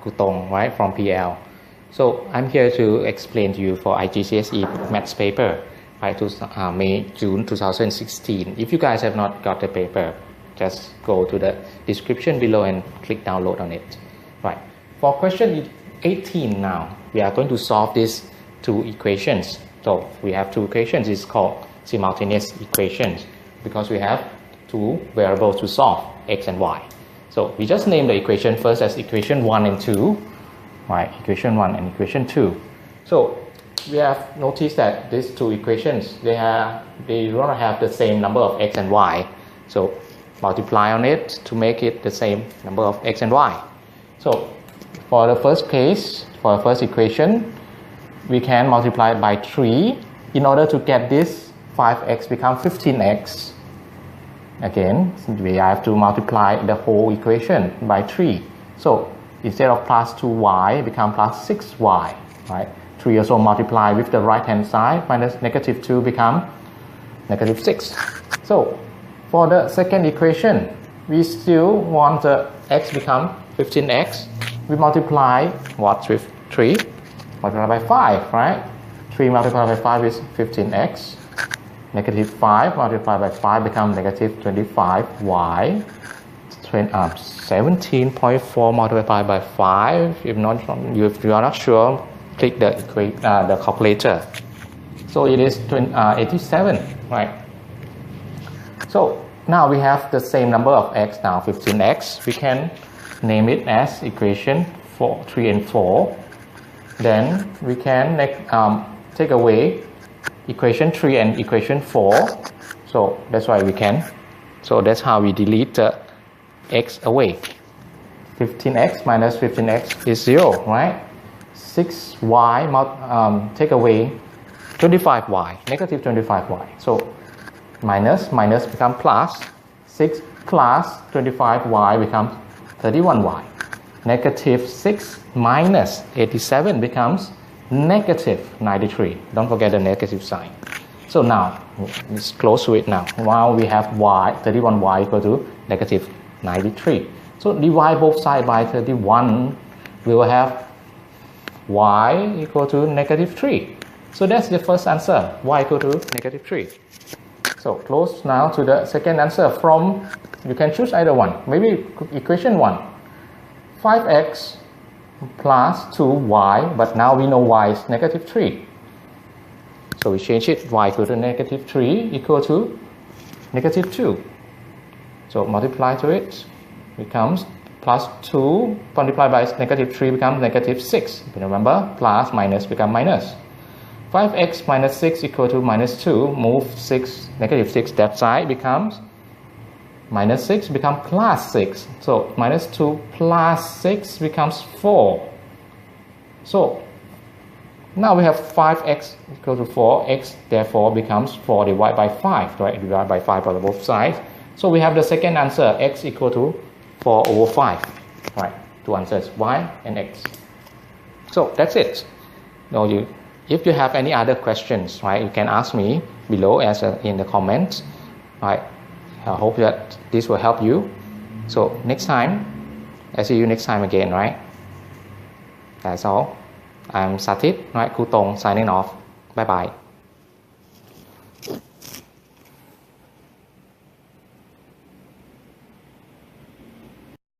Kutong, right, from PL. So I'm here to explain to you for IGCSE Maths paper, right, to June 2016. If you guys have not got the paper, just go to the description below and click download on it. Right. For question 18 now, we are going to solve these two equations. So we have two equations. It's called simultaneous equations because we have two variables to solve, x and y. So we just name the equation first as equation 1 and 2. Right, equation 1 and equation 2. So we have noticed that these two equations, they do not have the same number of x and y. So multiply on it to make it the same number of x and y. So for the first case, for the first equation, we can multiply it by 3 in order to get this 5x become 15x. Again, we have to multiply the whole equation by 3. So instead of plus 2y, become plus 6y. Right? 3 also multiply with the right hand side, minus negative 2 become negative 6. So for the second equation, we still want the x become 15x. We multiply what with 3? Multiply by 5, right? 3 multiplied by 5 is 15x. Negative 5 multiplied by 5 becomes negative 25y. 17.4 multiplied by 5. If you are not sure, click the calculator. So it is 87, right? So now we have the same number of x now, 15x. We can name it as equation 3 and 4. Then we can take away equation 3 and equation 4. So that's why we can. So that's how we delete the x away. 15x minus 15x is 0, right? 6y take away 25y, negative 25y. So minus become plus. 6 plus 25y becomes 31y. Negative 6 minus 87 becomes negative 93. Don't forget the negative sign. So now, it's close to it now. Now we have y, 31y equal to negative 93. So divide both sides by 31. We will have y equal to negative 3. So that's the first answer, y equal to negative 3. So close now to the second answer from, you can choose either one. Maybe equation 1. 5x plus 2y, but now we know y is negative 3. So we change it, y equal to negative 3 equal to negative 2. So multiply to it, becomes plus 2 multiplied by negative 3 becomes negative 6. Remember, plus minus become minus. 5x minus 6 equal to minus 2. Move 6, negative 6 that side becomes minus 6 become plus 6. So minus 2 plus 6 becomes 4. So now we have 5x equal to 4. X therefore becomes 4 divided by 5. Right? Divide by 5 on both sides. So we have the second answer, x equal to 4 over 5. Right? Two answers, y and x. So that's it. Now if you have any other questions, right, you can ask me below as in the comments. Right? I hope that this will help you. So next time, I see you next time again, right? That's all. I'm Sathit, right, Kutong signing off. Bye bye.